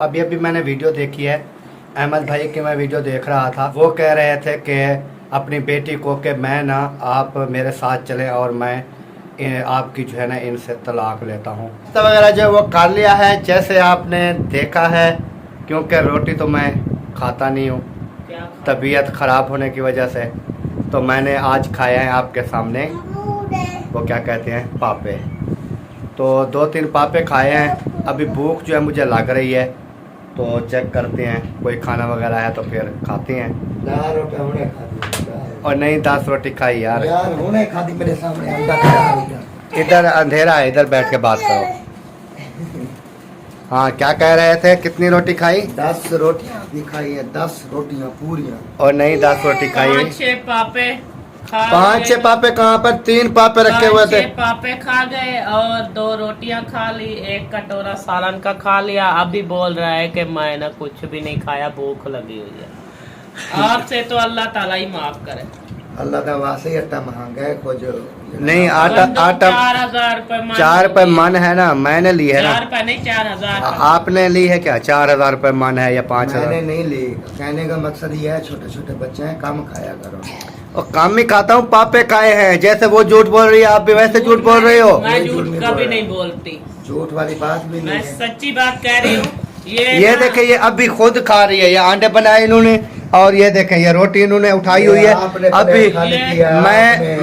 अभी अभी मैंने वीडियो देखी है अहमद भाई की। मैं वीडियो देख रहा था, वो कह रहे थे कि अपनी बेटी को कि मैं ना आप मेरे साथ चले और मैं आपकी जो है ना इनसे तलाक लेता हूँ। तो वगैरह जो वो कर लिया है जैसे आपने देखा है, क्योंकि रोटी तो मैं खाता नहीं हूँ तबीयत ख़राब होने की वजह से। तो मैंने आज खाया है आपके सामने, वो क्या कहते हैं, पापे। तो 2-3 पापे खाए हैं। अभी भूख जो है मुझे लग रही है, तो चेक करते हैं कोई खाना वगैरह है तो फिर खाते हैं। और नहीं 10 रोटी खाई यार होने खाती मेरे सामने। इधर अंधेरा है, इधर बैठ के बात करो। हाँ, क्या कह रहे थे, कितनी रोटी खाई? 10 रोटियां भी खाई है, 10 रोटियां पूरियां। और नहीं 10 रोटी खाई। 5-6 पापे 5-6 पापे कहाँ पर, 3 पापे रखे हुए थे। 5-6 पापे खा गए और 2 रोटियां खा ली, 1 कटोरा सालन का खा लिया। अभी बोल रहा है कि मैं ना कुछ भी नहीं खाया, भूख लगी हुई है। आपसे तो अल्लाह ताला ही माफ करे। अल्लाह का वासे आटा महंगा है कुछ नहीं आटा 4,000 रुपए 4 रुपए मन है ना, मैंने ली है ना। 4 रुपए नहीं 4,000। आपने ली है क्या? 4,000 रुपए मन है या 5,000? मैंने नहीं ली। कहने का मकसद ये है छोटे छोटे बच्चे हैं, कम खाया करो। और काम ही खाता हूँ, पापे खाए हैं। जैसे वो झूठ बोल रही है आप भी वैसे झूठ बोल रहे हो। मैं झूठ कभी नहीं बोलती, झूठ वाली बात भी नहीं मैं है। सच्ची बात कह रही हूँ। ये देखे, ये अभी खुद खा रही है। ये अंडे बनाए इन्होंने और ये देखें ये रोटी इन्होंने उठाई हुई है। अभी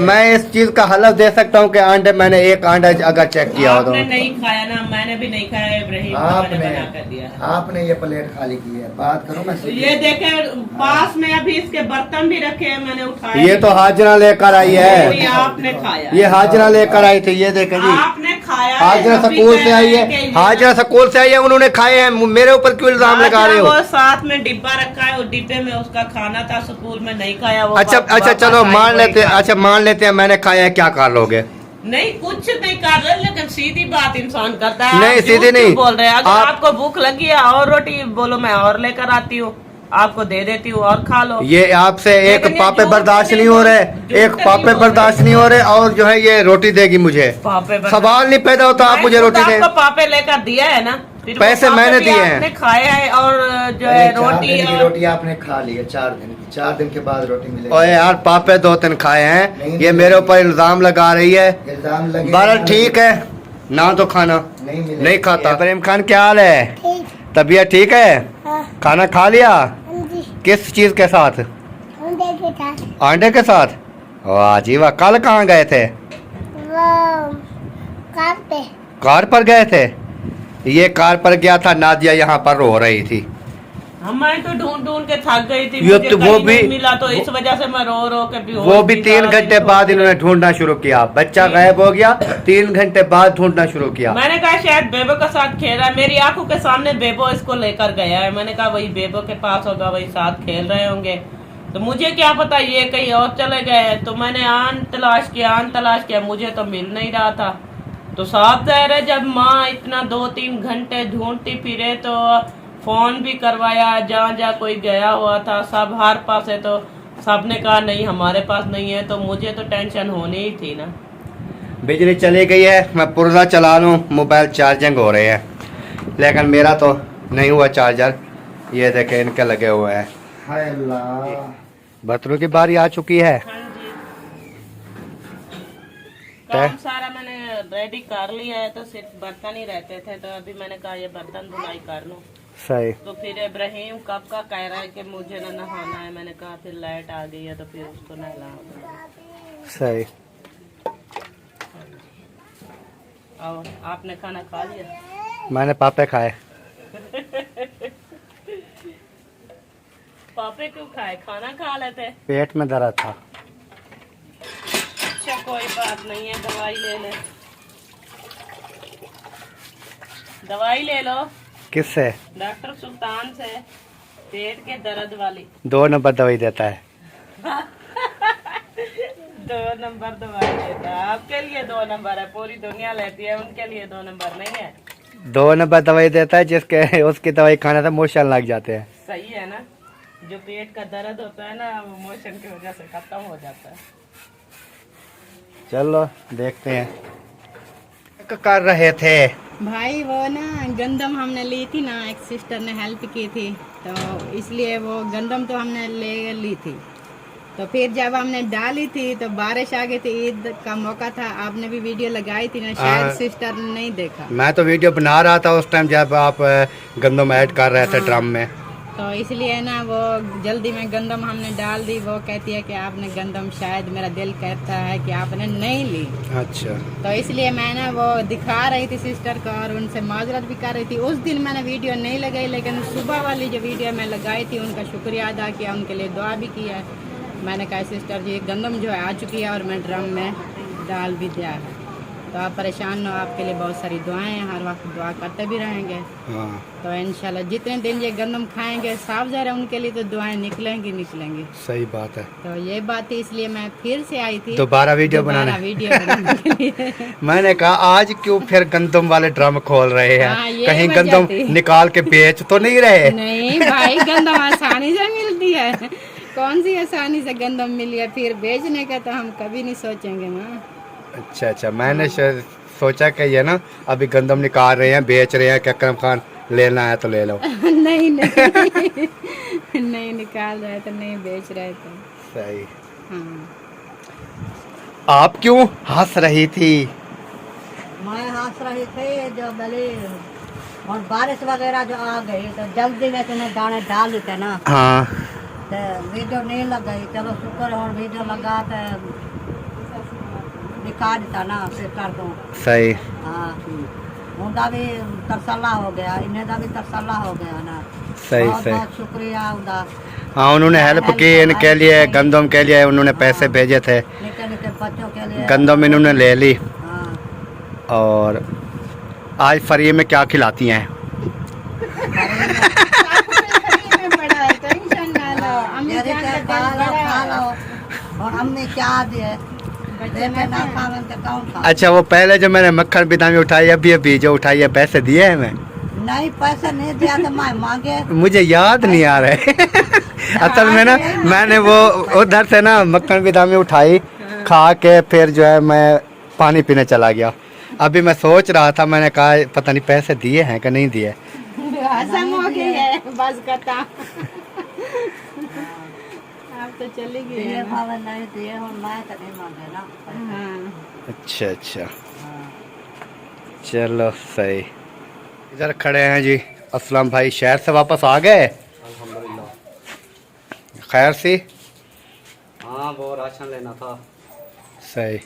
मैं इस चीज का हलफ दे सकता हूँ कि अंडे मैंने एक अंडा अगर चेक किया हो तो। आपने नहीं खाया ना, मैंने भी नहीं खाया। इब्राहिम आपने बना कर दिया। आपने ये प्लेट खाली की है। बात करो मैं ये देखे पास में अभी इसके बर्तन भी रखे हैं, मैंने उठाए। ये तो हाजरा लेकर आई है। ये आपने खाया, ये हाजरा लेकर आई थी। ये देखें जी, आपने खाया। हाजरा स्कूल से आई है। हाजरा स्कूल से आई है, उन्होंने खाए हैं। मेरे ऊपर क्यों इल्जाम लगा रहे हो? वो साथ में डिब्बा रखा है, उस डिब्बे में उसका खाना था, स्कूल में नहीं खाया वो। अच्छा चलो मान लेते हैं। अच्छा मान लेते हैं मैंने खाया है, क्या कर लोगे? नहीं कुछ नहीं कर रहे, लेकिन सीधी बात इंसान करता है। नहीं, आप सीधी झूठ नहीं। क्यों बोल रहे हैं? अगर आप- आपको भूख लगी है और रोटी बोलो, मैं और लेकर आती हूँ, आपको दे देती हूँ और खा लो। ये आपसे एक लेकिन ये पापे झूठ बर्दाश्त नहीं नहीं हो रहे, झूठ एक नहीं पापे बोल बर्दाश्त रहे। नहीं हो रहे और जो है ये रोटी देगी मुझे। पापे सवाल नहीं पैदा होता, आप मुझे रोटी दें। आपको पापे लेकर दिया है ना, फिर पैसे वो पापे मैंने भी दिए हैं। आपने खाए हैं और जो है रोटी और रोटी आपने खा ली है 4 दिन की। 4 दिन के बाद रोटी मिलेगी। ओए यार पापे 2-3 खाए हैं, ये मेरे ऊपर इल्जाम लगा रही है। इल्जाम लगे बहरहाल ठीक है, ना तो खाना नहीं नहीं खाता। प्रेम खान क्या हाल है? तबीयत ठीक है? खाना खा लिया? किस चीज के साथ? अंडे के साथ। वाह जी वाह। कल कहाँ गए थे? कार पर गए थे। ये कार पर गया था, नादिया यहाँ पर रो रही थी। मैं तो ढूंढ ढूंढ के थक गई थी, ये मुझे तो वो कहीं भी- नहीं मिला, तो इस वजह से मैं रो रो के भी वो भी 3 घंटे बाद इन्होंने ढूंढना शुरू किया। बच्चा गायब हो गया, 3 घंटे बाद ढूंढना शुरू किया। मैंने कहा शायद बेबो के साथ खेल रहा है, मेरी आंखों के सामने बेबो इसको लेकर गया है। मैंने कहा वही बेबो के पास होगा, वही साथ खेल रहे होंगे, तो मुझे क्या पता ये कहीं और चले गए। तो मैंने आन तलाश किया, मुझे तो मिल नहीं रहा था। तो साफ जाहिर है जब माँ इतना 2-3 घंटे ढूंढती फिरे, तो फोन भी करवाया, जहाँ कोई गया हुआ था सब हर पास है, तो सबने कहा नहीं हमारे पास नहीं है। तो मुझे तो टेंशन होनी ही थी ना। बिजली चली गई है, मैं पुर्जा चला लूँ, मोबाइल चार्जिंग हो रहे हैं, लेकिन मेरा तो नहीं हुआ चार्जर। ये देखे इनके लगे हुए हैं। हाय अल्लाह, बर्तनों की बारी आ चुकी है। हाँ जी, काम सारा मैंने रेडी कर लिया है, तो सिर्फ बर्तन ही रहते थे। तो अभी मैंने कहा ये बर्तन धुलाई कर लूं। सही। तो फिर इब्राहिम कब का कह रहा है कि मुझे ना नहाना है। मैंने कहा फिर लाइट आ गई है तो फिर उसको नहलाऊंगा। सही। और आपने खाना खा लिया? मैंने पापे खाए। पापे क्यों खाए? खाना खा लेते। पेट में दर्द था। अच्छा कोई बात नहीं है, दवाई ले ले, दवाई ले लो। किससे? डॉक्टर सुल्तान से, पेट के दर्द वाली। 2 नंबर दवाई देता है। 2 नंबर दवाई देता है। आपके लिए 2 नंबर है, पूरी दुनिया लेती है, उनके लिए 2 नंबर नहीं है। 2 नंबर दवाई देता है, जिसके उसकी दवाई खाने से मोशन लग जाते हैं। सही है ना, जो पेट का दर्द होता है ना, वो मोशन की वजह से खत्म हो जाता है। चलो देखते हैं। कर रहे थे भाई वो ना गंदम हमने ली थी ना, एक सिस्टर ने हेल्प की थी, तो इसलिए वो गंदम तो हमने ले ली थी। तो फिर जब हमने डाली थी तो बारिश आ गई थी, ईद का मौका था, आपने भी वीडियो लगाई थी ना, शायद सिस्टर ने नहीं देखा। मैं तो वीडियो बना रहा था उस टाइम जब आप गंदम ऐड कर रहे थे ड्रम में। तो इसलिए ना वो जल्दी में गंदम हमने डाल दी। वो कहती है कि आपने गंदम, शायद मेरा दिल कहता है कि आपने नहीं ली। अच्छा, तो इसलिए मैं ना वो दिखा रही थी सिस्टर को और उनसे माजरत भी कर रही थी। उस दिन मैंने वीडियो नहीं लगाई, लेकिन सुबह वाली जो वीडियो मैं लगाई थी उनका शुक्रिया अदा किया, उनके लिए दुआ भी किया। मैंने कहा सिस्टर जी गंदम जो है आ चुकी है और मैं ड्रम में डाल भी दिया है, तो आप परेशान न हो, आपके लिए बहुत सारी दुआएं हैं, हर वक्त दुआ करते भी रहेंगे। हाँ तो इंशाल्लाह जितने दिन ये गंदम खाएंगे साफ ज़ाहिर है उनके लिए तो दुआएं निकलेंगी। सही बात है। तो ये बात थी, इसलिए मैं फिर से आई थी दोबारा वीडियो बनाने के लिए। मैंने कहा आज क्यों फिर गंदम वाले ड्रम खोल रहे हैं, हाँ, ये कहीं वजह गंदम थी। निकाल के बेच तो नहीं रहे। नहीं भाई, गंदम आसानी से मिलती है, कौन सी आसानी से गंदम मिली है, फिर बेचने का तो हम कभी नहीं सोचेंगे ना। अच्छा अच्छा, मैंने सोचा कि ये ना अभी गंदम निकाल रहे हैं, बेच रहे हैं, कि अकरम खान लेना है तो ले लो। नहीं नहीं नहीं निकाल रहे थे, नहीं बेच रहे थे। सही। हाँ। आप क्यों हंस रही थी? मैं हंस रही थी जो गली और बारिश वगैरह जो आ गई तो जल्दी में तुम्हें दाने डाल देते ना, हाँ तो वीडियो नहीं लग गई। चलो शुक्र और वीडियो लगा तो दिखा देता ना सिस्टर को। सही। हाँ, उनका भी तरसला हो गया, इन्हें का भी तरसला हो गया ना। सही बहुत सही। बहुत शुक्रिया उनका। हाँ, उन्होंने हेल्प की इनके लिए, गंदम के लिए उन्होंने पैसे भेजे थे, निके निके बच्चों के लिए गंदम इन्होंने ले ली। हाँ। और आज फ्री में क्या खिलाती हैं? जैसे कि खा लो और अम्मी क्या दिए देखे ना खावे तो कौन खा। अच्छा, वो पहले जो मैंने मक्खन बिदामी उठाई, अभी जो उठाई है, पैसे दिए हैं मैं? नहीं, पैसे नहीं दिया तो मैं मांगे। मुझे याद नहीं आ रहे। असल में ना मैंने वो उधर से ना मक्खन बिदामी उठाई, खा के फिर जो है मैं पानी पीने चला गया। अभी मैं सोच रहा था, मैंने कहा पता नहीं पैसे दिए हैं कि नहीं दिए। हसम हो गई है बस कथा। आप तो चली गई दिए है ना। भावे नहीं दिए और मैं तो नहीं मांगे ना। हाँ। अच्छा अच्छा, हाँ। चलो सही। इधर खड़े हैं जी असलम भाई, शहर से वापस आ गए? अल्हम्दुलिल्लाह। खैर सी? हाँ, वो राशन लेना था, सही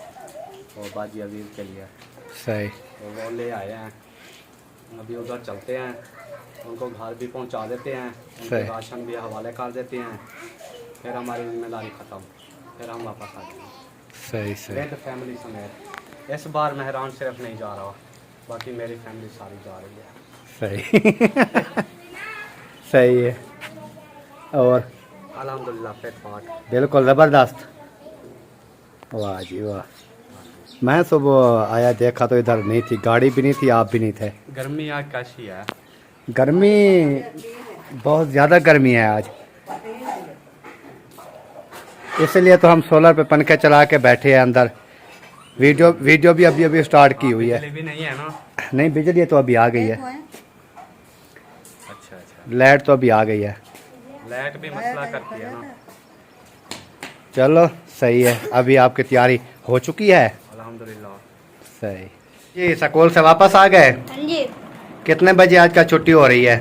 वो बाजी अवीर के लिए, सही। तो वो ले आए हैं। अभी उधर चलते हैं, उनको घर भी पहुंचा देते हैं, उनको सही। राशन भी हवाले कर देते हैं, फिर हमारी जिम्मेदारी ख़त्म, फिर हम वापस आ जाएंगे सही सही। विद फैमिली समेत। इस बार मेहरान सिर्फ नहीं जा रहा, बाकी मेरी फैमिली सारी जा रही है। सही। सही है। और अल्हम्दुलिल्लाह फिट फाट। बिल्कुल ज़बरदस्त। वाह जी वाह। मैं सुबह आया देखा तो इधर नहीं थी, गाड़ी भी नहीं थी, आप भी नहीं थे। गर्मी आज कैसी है? गर्मी बहुत ज़्यादा गर्मी है आज, इसलिए तो हम सोलर पे पंखे चला के बैठे हैं अंदर। वीडियो भी अभी अभी स्टार्ट की हुई है। बिजली भी नहीं है ना? नहीं, बिजली तो अभी आ गई है, अच्छा अच्छा, लाइट तो अभी आ गई है। लाइट भी मसला करती है ना। चलो सही है। अभी आपकी तैयारी हो चुकी है? अल्हम्दुलिल्लाह। सही जी। स्कूल से वापस आ गए? हाँ जी। कितने बजे आज का छुट्टी हो रही है?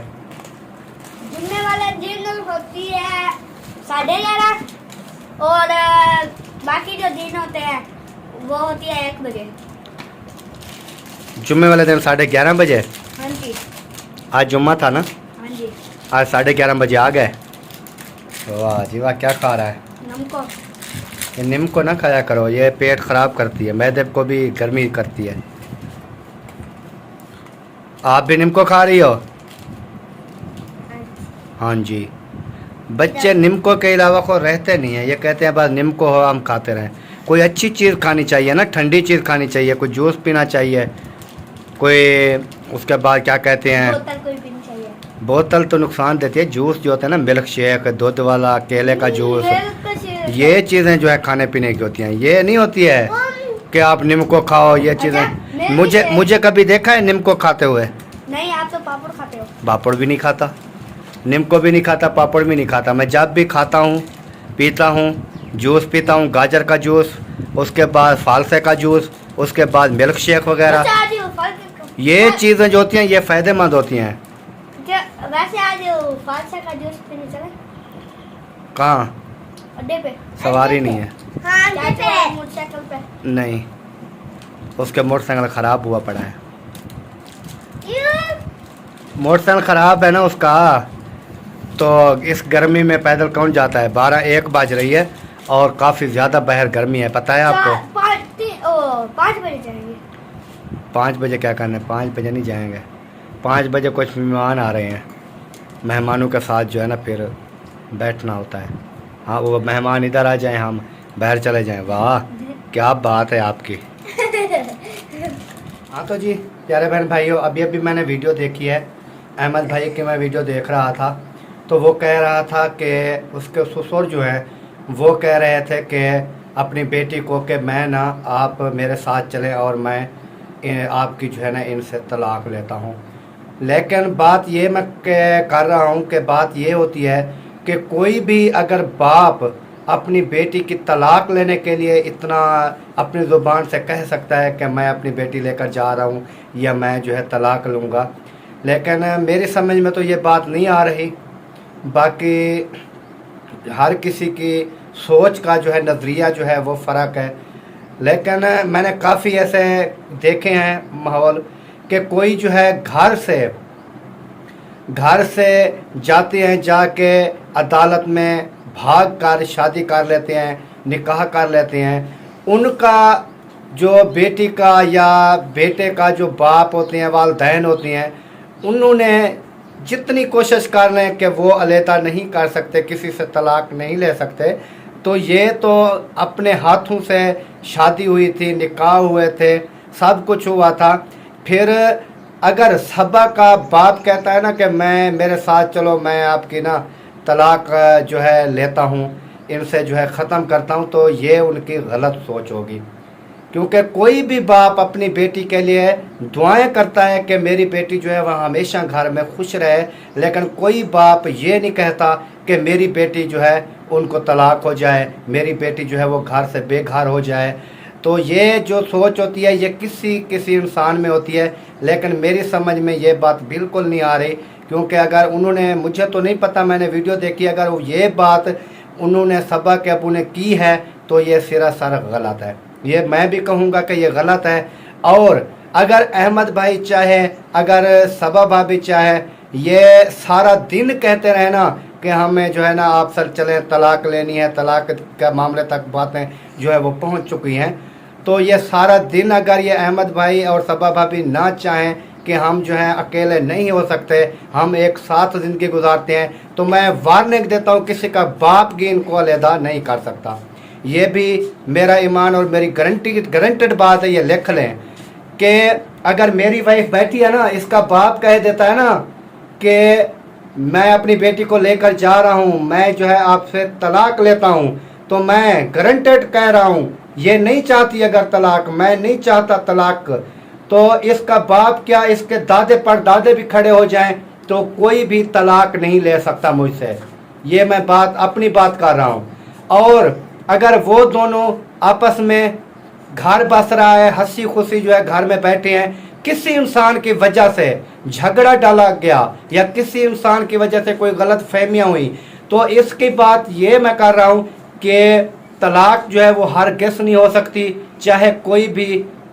जुम्मे वाले दिन होती है 11:30 और बाकी जो दिन होते हैं वो होती है 1 बजे। जुम्मे वाले दिन 11:30 बजे? हाँ जी। आज जुम्मा था ना? हाँ जी। आज 11:30 बजे आ गए। वाह जी वाह। क्या खा रहा है? नमको। ये नीम को ना खाया करो, ये पेट खराब करती है, मैदे को भी गर्मी करती है। आप भी नीम को खा रही हो? हाँ जी। बच्चे नीमको के अलावा को रहते नहीं है, ये कहते हैं बस नीमको हो हम खाते रहें। कोई अच्छी चीज़ खानी चाहिए ना, ठंडी चीज़ खानी चाहिए, कोई जूस पीना चाहिए, कोई उसके बाद क्या कहते हैं, बोतल कोई पीनी चाहिए। बोतल तो नुकसान देती है, जूस जो होता है ना, मिल्क शेक, दूध वाला, केले का जूस, ये चीज़ें जो है खाने पीने की होती हैं। ये नहीं होती है कि आप नीमको खाओ, ये चीज़ें मेरे मुझे लिए- मुझे कभी देखा है नीम को खाते हुए? नहीं, आप तो पापड़ खाते हो। पापड़ भी नहीं खाता, नीम को भी नहीं खाता, पापड़ भी नहीं खाता। मैं जब भी खाता हूँ पीता हूँ, जूस पीता हूँ, गाजर का जूस, उसके बाद फालसे का जूस, उसके बाद मिल्क शेक वगैरह। अच्छा, आज वो फल ये चीज़ें जो होती हैं ये फ़ायदेमंद होती हैं। वैसे आज वो फालसा का जूस पीने चले कहाँ? अड्डे पे। सवारी नहीं है। हाँ, अड्डे पे, मोटरसाइकिल पे। नहीं, उसके मोटरसाइकिल ख़राब हुआ पड़ा है। क्यों? मोटरसाइकिल ख़राब है ना उसका, तो इस गर्मी में पैदल कौन जाता है? 12-1 बज रही है और काफ़ी ज़्यादा बाहर गर्मी है, पता है आपको? 5 बजे जाएंगे। 5 बजे क्या करना है? 5 बजे नहीं जाएंगे। 5 बजे कुछ मेहमान आ रहे हैं, मेहमानों के साथ जो है ना फिर बैठना होता है। हाँ, वो मेहमान इधर आ जाएं, हम बाहर चले जाएं। वाह, क्या बात है आपकी। हाँ तो जी प्यारे बहन भाइयों, अभी अभी मैंने वीडियो देखी है अहमद भाई की। मैं वीडियो देख रहा था तो वो कह रहा था कि उसके ससुर जो है वो कह रहे थे कि अपनी बेटी को कि मैं ना आप मेरे साथ चलें और मैं आपकी जो है ना इनसे तलाक लेता हूँ। लेकिन बात ये मैं कर रहा हूँ कि बात ये होती है कि कोई भी अगर बाप अपनी बेटी की तलाक लेने के लिए इतना अपनी ज़ुबान से कह सकता है कि मैं अपनी बेटी लेकर जा रहा हूँ या मैं जो है तलाक लूँगा, लेकिन मेरी समझ में तो ये बात नहीं आ रही। बाकी हर किसी की सोच का जो है नज़रिया जो है वो फ़र्क है। लेकिन मैंने काफ़ी ऐसे देखे हैं माहौल कि कोई जो है घर से जाते हैं, जाके अदालत में भाग कर शादी कर लेते हैं, निकाह कर लेते हैं। उनका जो बेटी का या बेटे का जो बाप होते हैं, वालिदैन होते हैं, उन्होंने जितनी कोशिश कर लें कि वो अलहदा नहीं कर सकते, किसी से तलाक नहीं ले सकते। तो ये तो अपने हाथों से शादी हुई थी, निकाह हुए थे, सब कुछ हुआ था। फिर अगर सबा का बाप कहता है ना कि मैं मेरे साथ चलो, मैं आपकी ना तलाक जो है लेता हूँ, इनसे जो है ख़त्म करता हूँ, तो ये उनकी गलत सोच होगी। क्योंकि कोई भी बाप अपनी बेटी के लिए दुआएं करता है कि मेरी बेटी जो है वह हमेशा घर में खुश रहे, लेकिन कोई बाप ये नहीं कहता कि मेरी बेटी जो है उनको तलाक हो जाए, मेरी बेटी जो है वो घर से बेघर हो जाए। तो ये जो सोच होती है ये किसी इंसान में होती है, लेकिन मेरी समझ में ये बात बिल्कुल नहीं आ रही। क्योंकि अगर उन्होंने, मुझे तो नहीं पता, मैंने वीडियो देखी, अगर वो ये बात उन्होंने सबा के अबू ने की है तो ये सरासर गलत है। ये मैं भी कहूँगा कि ये गलत है। और अगर अहमद भाई चाहे, अगर सबा भाभी चाहे, ये सारा दिन कहते रहे ना कि हमें जो है ना आप सर चलें, तलाक लेनी है, तलाक के मामले तक बातें जो है वो पहुंच चुकी हैं, तो ये सारा दिन अगर ये अहमद भाई और सबा भाभी ना चाहें कि हम जो है अकेले नहीं हो सकते, हम एक साथ ज़िंदगी गुजारते हैं, तो मैं वार्निंग देता हूँ किसी का बाप भी इनको अलहदा नहीं कर सकता। ये भी मेरा ईमान और मेरी गारंटेड बात है, ये लिख लें कि अगर मेरी वाइफ बैठी है ना, इसका बाप कह देता है ना कि मैं अपनी बेटी को लेकर जा रहा हूँ, मैं जो है आपसे तलाक लेता हूँ, तो मैं गारंटेड कह रहा हूँ ये नहीं चाहती अगर तलाक, मैं नहीं चाहता तलाक, तो इसका बाप क्या इसके दादे परदादे भी खड़े हो जाएं तो कोई भी तलाक नहीं ले सकता मुझसे। ये मैं बात अपनी बात कर रहा हूँ। और अगर वो दोनों आपस में घर बस रहा है, हंसी खुशी जो है घर में बैठे हैं, किसी इंसान की वजह से झगड़ा डाला गया या किसी इंसान की वजह से कोई गलत फहमियाँ हुई, तो इसकी बात ये मैं कर रहा हूँ कि तलाक जो है वो हर किस नहीं हो सकती, चाहे कोई भी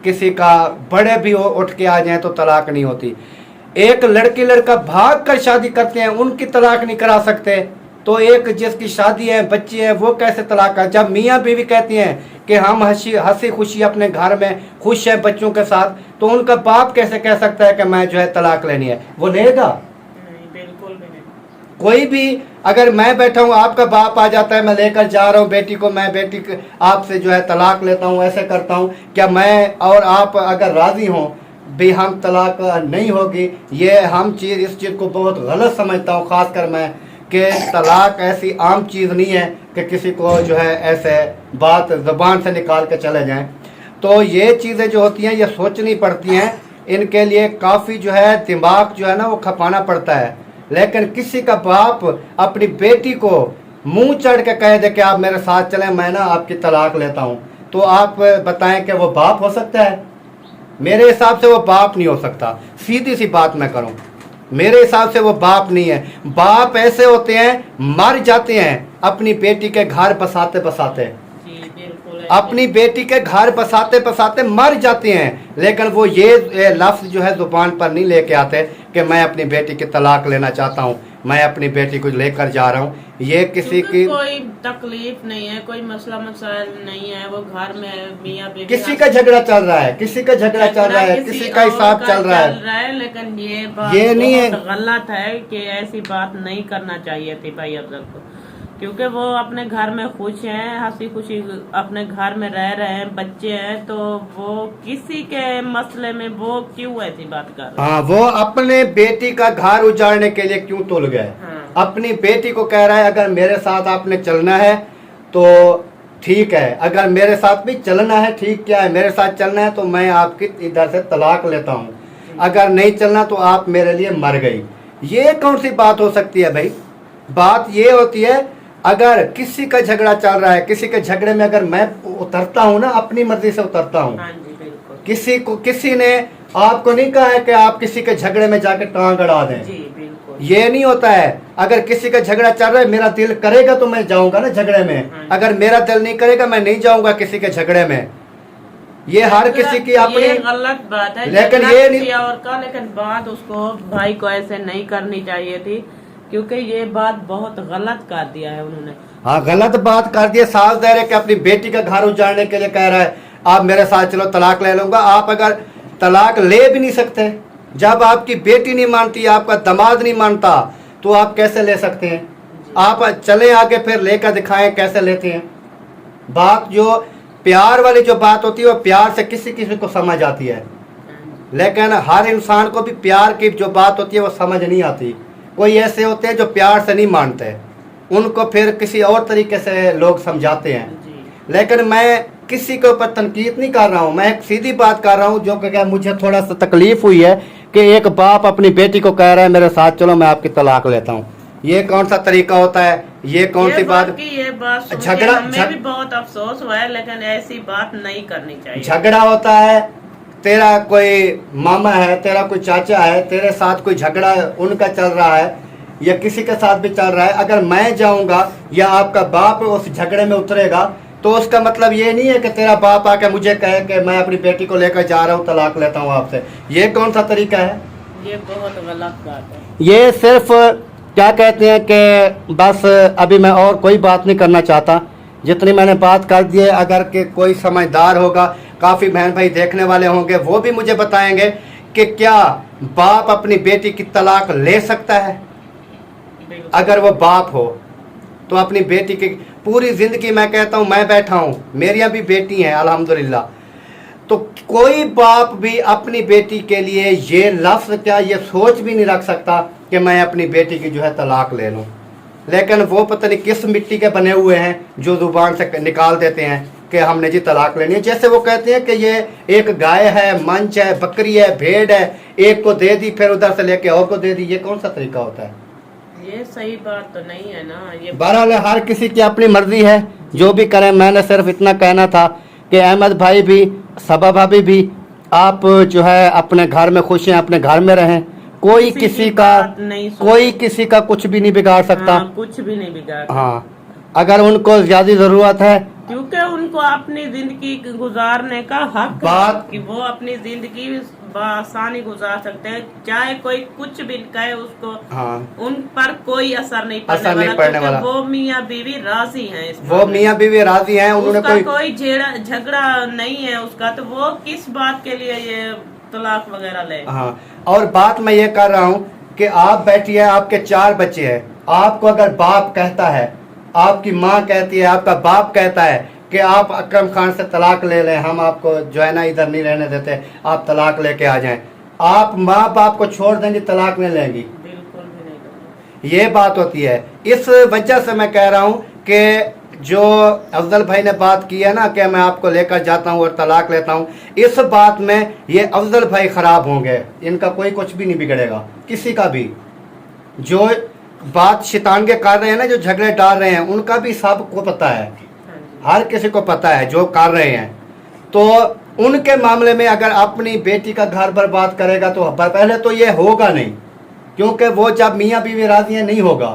किसी का बड़े भी उठ के आ जाए तो तलाक नहीं होती। एक लड़की लड़का भाग कर शादी करते हैं, उनकी तलाक नहीं करा सकते, तो एक जिसकी शादी है, बच्चे हैं, वो कैसे तलाक कर? जब मियाँ बीवी कहती हैं कि हम हंसी खुशी अपने घर में खुश हैं बच्चों के साथ, तो उनका बाप कैसे कह सकता है कि मैं जो है तलाक लेनी है? वो लेगा? बिल्कुल भी नहीं। कोई भी, अगर मैं बैठा हूँ, आपका बाप आ जाता है, मैं लेकर जा रहा हूँ बेटी को, मैं बेटी आपसे जो है तलाक लेता हूँ, ऐसे करता हूँ, क्या मैं और आप अगर राजी हों भी हम तलाक नहीं होगी? ये हम चीज़, इस चीज़ को बहुत गलत समझता हूँ, ख़ासकर मैं, कि तलाक ऐसी आम चीज़ नहीं है कि किसी को जो है ऐसे बात ज़बान से निकाल के चले जाएं। तो ये चीज़ें जो होती हैं ये सोचनी पड़ती हैं, इनके लिए काफ़ी जो है दिमाग जो है ना वो खपाना पड़ता है। लेकिन किसी का बाप अपनी बेटी को मुंह चढ़ के कह दे कि आप मेरे साथ चलें, मैं ना आपकी तलाक लेता हूँ, तो आप बताएं कि वो बाप हो सकता है? मेरे हिसाब से वो बाप नहीं हो सकता। सीधी सी बात मैं करूँ, मेरे हिसाब से वो बाप नहीं है। बाप ऐसे होते हैं मर जाते हैं अपनी बेटी के घर बसाते बसाते, जी बिल्कुल। अपनी बेटी के घर बसाते बसाते मर जाते हैं, लेकिन वो ये लफ्ज़ जो है ज़ुबान पर नहीं लेके आते कि मैं अपनी बेटी की तलाक लेना चाहता हूँ, मैं अपनी बेटी को लेकर जा रहा हूँ। ये किसी क्योंकि की कोई तकलीफ नहीं है, कोई मसला मसाइल नहीं है, वो घर में मियाँ बीवी किसी का झगड़ा चल रहा है, किसी का झगड़ा चल रहा है, किसी का हिसाब चल रहा है। लेकिन ये बात ये नहीं है, गलत है कि ऐसी बात नहीं करना चाहिए थी भाई अफजल को, क्योंकि वो अपने घर में खुश हैं, हंसी खुशी अपने घर में रह रहे हैं, बच्चे हैं, तो वो किसी के मसले में वो क्यों ऐसी बात कर रहे हैं? हाँ, वो अपने बेटी का घर उजाड़ने के लिए क्यों तुल गए? हाँ। अपनी बेटी को कह रहा है अगर मेरे साथ आपने चलना है तो ठीक है, अगर मेरे साथ भी चलना है, ठीक क्या है, मेरे साथ चलना है तो मैं आपकी इधर से तलाक लेता हूँ, अगर नहीं चलना तो आप मेरे लिए मर गई। ये कौन सी बात हो सकती है भाई? बात ये होती है अगर किसी का झगड़ा चल रहा है, किसी के झगड़े में अगर मैं उतरता हूँ ना, अपनी मर्जी से उतरता हूँ, हाँ जी बिल्कुल। किसी ने आपको नहीं कहा है कि आप किसी के झगड़े में जाके टांग अड़ा दें, जी बिल्कुल। ये नहीं होता है। अगर किसी का झगड़ा चल रहा है, मेरा दिल करेगा तो मैं जाऊंगा ना झगड़े में, अगर मेरा दिल नहीं करेगा मैं नहीं जाऊंगा किसी के झगड़े में। ये हर किसी की अपनी ये गलत बात है, लेकिन झगड़ा ये नहीं, किसी और का, लेकिन बात उसको भाई को ऐसे नहीं करनी चाहिए थी, क्योंकि ये बात बहुत गलत कर दिया है उन्होंने। हाँ, गलत बात कर दी है। सास दे रहे कि अपनी बेटी का घर उजाड़ने के लिए कह रहा है आप मेरे साथ चलो तलाक ले लूंगा। आप अगर तलाक ले भी नहीं सकते, जब आपकी बेटी नहीं मानती, आपका दामाद नहीं मानता, तो आप कैसे ले सकते हैं? आप चले आगे फिर लेकर दिखाएं कैसे लेते हैं। बात जो प्यार वाली जो बात होती है वो प्यार से किसी किसी को समझ आती है, लेकिन हर इंसान को भी प्यार की जो बात होती है वो समझ नहीं आती। कोई ऐसे होते हैं जो प्यार से नहीं मानते, उनको फिर किसी और तरीके से लोग समझाते हैं। लेकिन मैं किसी के ऊपर तनकीद नहीं कर रहा हूँ, मैं एक सीधी बात कर रहा हूँ जो कि मुझे थोड़ा सा तकलीफ हुई है कि एक बाप अपनी बेटी को कह रहा है मेरे साथ चलो मैं आपकी तलाक लेता हूँ। ये कौन सा तरीका होता है? ये कौन सी बात? ये बात झगड़ा हमें भी बहुत अफसोस हुआ है, लेकिन ऐसी बात नहीं करनी चाहिए। झगड़ा होता है, तेरा कोई मामा है, तेरा कोई चाचा है, तेरे साथ कोई झगड़ा उनका चल रहा है या किसी के साथ भी चल रहा है, अगर मैं जाऊंगा या आपका बाप उस झगड़े में उतरेगा तो उसका मतलब ये नहीं है कि तेरा बाप आके मुझे कहे कि मैं अपनी बेटी को लेकर जा रहा हूँ, तलाक लेता हूँ आपसे। ये कौन सा तरीका है? ये बहुत गलत बात है। ये सिर्फ क्या कहते हैं कि बस अभी मैं और कोई बात नहीं करना चाहता, जितनी मैंने बात कर दी है। अगर के कोई समझदार होगा, काफ़ी बहन भाई देखने वाले होंगे, वो भी मुझे बताएंगे कि क्या बाप अपनी बेटी की तलाक ले सकता है? अगर वो बाप हो तो अपनी बेटी की पूरी ज़िंदगी, मैं कहता हूँ, मैं बैठा हूँ, मेरियाँ भी बेटी हैं अल्हम्दुलिल्लाह, तो कोई बाप भी अपनी बेटी के लिए ये लफ्ज़ क्या ये सोच भी नहीं रख सकता कि मैं अपनी बेटी की जो है तलाक ले लूँ। लेकिन वो पता नहीं किस मिट्टी के बने हुए हैं जो ज़ुबान से निकाल देते हैं कि हमने जी तलाक लेनी है। जैसे वो कहते हैं कि ये एक गाय है, मंच है, बकरी है, भेड़ है, एक को दे दी फिर उधर से लेके और को दे दी। ये कौन सा तरीका होता है? ये सही बात तो नहीं है ना। ये बहरहाल हर किसी की अपनी मर्जी है, जो भी करें। मैंने सिर्फ इतना कहना था कि अहमद भाई भी, सबा भाभी भी, आप जो है अपने घर में खुश हैं, अपने घर में रहें। कोई किसी का कुछ भी नहीं बिगाड़ सकता। हाँ, कुछ भी नहीं बिगाड़। हाँ, अगर उनको ज्यादा जरूरत है, क्योंकि उनको अपनी जिंदगी गुजारने का हक बात है कि वो अपनी जिंदगी आसानी गुजार सकते हैं, चाहे कोई कुछ भी कहे उसको। हाँ, उन पर कोई असर नहीं पड़ने वाला। वो मियाँ बीवी राजी हैं। वो मियाँ बीवी राजी हैं, उन्होंने कोई झगड़ा नहीं है उसका, तो वो किस बात के लिए ये तलाक वगैरह ले। हाँ, और बात मैं ये कर रहा हूँ कि आप बैठिए, आपके 4 बच्चे हैं, आपको अगर बाप कहता है, आपकी माँ कहती है, आपका बाप कहता है कि आप अकरम खान से तलाक ले लें, हम आपको जो है ना इधर नहीं रहने देते, आप तलाक लेके आ जाएं, आप माँ बाप को छोड़ देंगी, तलाक नहीं लेंगी? बिल्कुल भी नहीं। ये बात होती है। इस वजह से मैं कह रहा हूँ कि जो अफजल भाई ने बात की है ना कि मैं आपको लेकर जाता हूँ और तलाक लेता हूँ, इस बात में ये अफजल भाई खराब होंगे, इनका कोई कुछ भी नहीं बिगड़ेगा, किसी का भी। जो बात शैतानगे कर रहे हैं ना, जो झगड़े डाल रहे हैं, उनका भी सबको पता है, हर किसी को पता है जो कर रहे हैं। तो उनके मामले में अगर अपनी बेटी का घर बर्बाद करेगा तो पहले तो ये होगा नहीं, क्योंकि वो जब मियाँ बीवी राजी हैं नहीं होगा,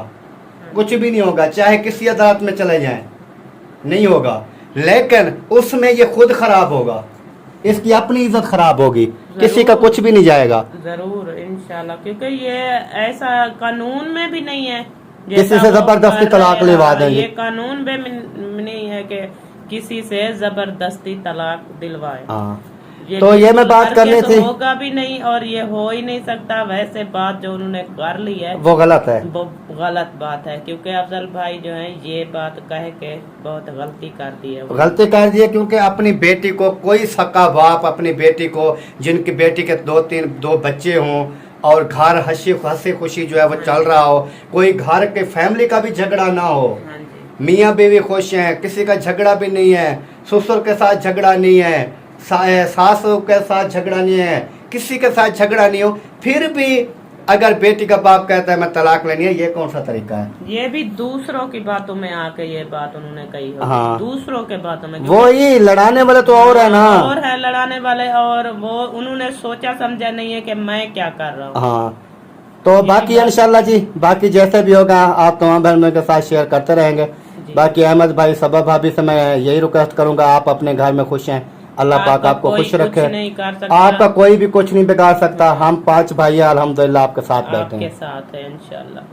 कुछ भी नहीं होगा, चाहे किसी अदालत में चले जाएं नहीं होगा। लेकिन उसमें ये खुद खराब होगा, इसकी अपनी इज्जत खराब होगी, किसी का कुछ भी नहीं जाएगा। जरूर इंशाल्लाह, क्योंकि ये ऐसा कानून में भी नहीं है किसी से जैसा वो जबरदस्ती कर तलाक रहे हैं। दिलवा देंगे। ये कानून में नहीं है कि किसी से जबरदस्ती तलाक दिलवाए। हाँ, तो ये मैं बात करके करनी तो थी, होगा भी नहीं और ये हो ही नहीं सकता। वैसे बात जो उन्होंने कर ली है वो गलत है, वो गलत बात है, क्योंकि अफजल भाई जो है ये बात कह के बहुत गलती कर दी है। गलती कर दी है, क्योंकि अपनी बेटी को कोई सक्का बाप अपनी बेटी को, जिनकी बेटी के दो बच्चे हों और घर हंसी खुशी जो है वो चल रहा हो, कोई घर के फैमिली का भी झगड़ा ना हो, हाँ जी। मियाँ बीवी खुश हैं, किसी का झगड़ा भी नहीं है, ससुर के साथ झगड़ा नहीं है, सास के साथ झगड़ा नहीं है, किसी के साथ झगड़ा नहीं हो, फिर भी अगर बेटी का बाप कहता है मैं तलाक लेनी है, ये कौन सा तरीका है? ये भी दूसरों की बातों में आके ये बात उन्होंने कही हो। हाँ। दूसरों के बातों में, वो ही लड़ाने वाले तो और है ना, और है लड़ाने वाले, और वो उन्होंने सोचा समझा नहीं है कि मैं क्या कर रहा हूँ। हाँ, तो बाकी इंशाल्लाह जी, बाकी जैसे भी होगा आप तमाम बहनों के साथ शेयर करते रहेंगे। बाकी अहमद भाई, सबा भाभी से मैं यही रिक्वेस्ट करूंगा, आप अपने घर में खुश हैं, अल्लाह पाक आपको खुश रखे, आपका कोई भी कुछ नहीं बिगाड़ सकता। हम 5 भाई अल्हम्दुलिल्लाह आपके साथ बैठे हैं, आपके साथ है इंशाल्लाह।